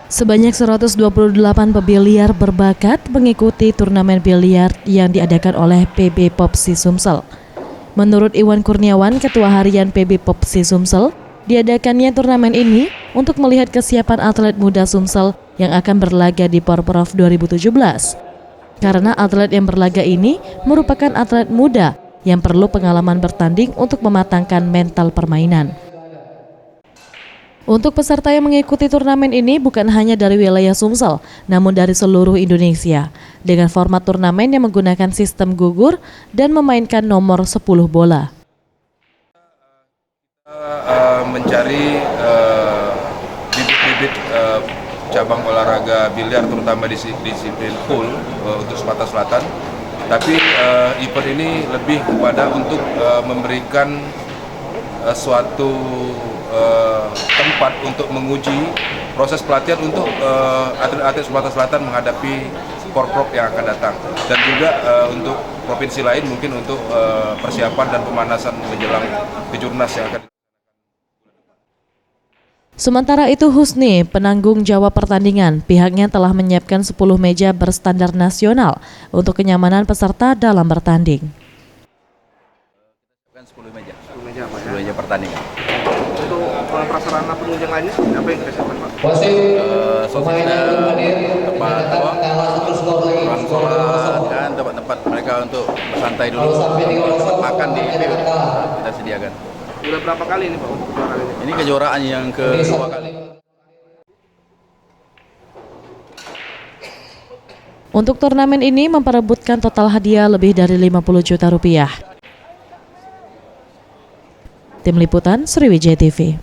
Sebanyak 128 pebiliar berbakat mengikuti turnamen biliar yang diadakan oleh PB Popsi Sumsel. Menurut Iwan Kurniawan, Ketua Harian PB Popsi Sumsel, diadakannya turnamen ini untuk melihat kesiapan atlet muda Sumsel yang akan berlaga di Porprov 2017. Karena atlet yang berlaga ini merupakan atlet muda yang perlu pengalaman bertanding untuk mematangkan mental permainan. Untuk peserta yang mengikuti turnamen ini bukan hanya dari wilayah Sumsel, namun dari seluruh Indonesia, dengan format turnamen yang menggunakan sistem gugur dan memainkan nomor 10 bola. Mencari bibit-bibit cabang olahraga biliar, terutama disiplin pool untuk Sumatera Selatan. Tapi event ini lebih kepada untuk memberikan suatu tempat untuk menguji proses pelatihan untuk atlet-atlet Sumatera Selatan menghadapi Porprov yang akan datang, dan juga untuk provinsi lain mungkin untuk persiapan dan pemanasan menjelang kejurnas yang akan. Sementara itu Husni, penanggung jawab pertandingan, pihaknya telah menyiapkan 10 meja berstandar nasional untuk kenyamanan peserta dalam bertanding. 10 meja pertandingan. Untuk prasarana penunjang lainnya apa yang kita siapkan, Pak? Tempat mereka untuk bersantai dulu, tempat makan kita sediakan. Sudah berapa kali ini, Pak, untuk kejuaraan ini? Ini kejuaraan yang kedua kali. Untuk turnamen ini memperebutkan total hadiah lebih dari 50 juta rupiah. Tim Liputan Sriwijaya TV.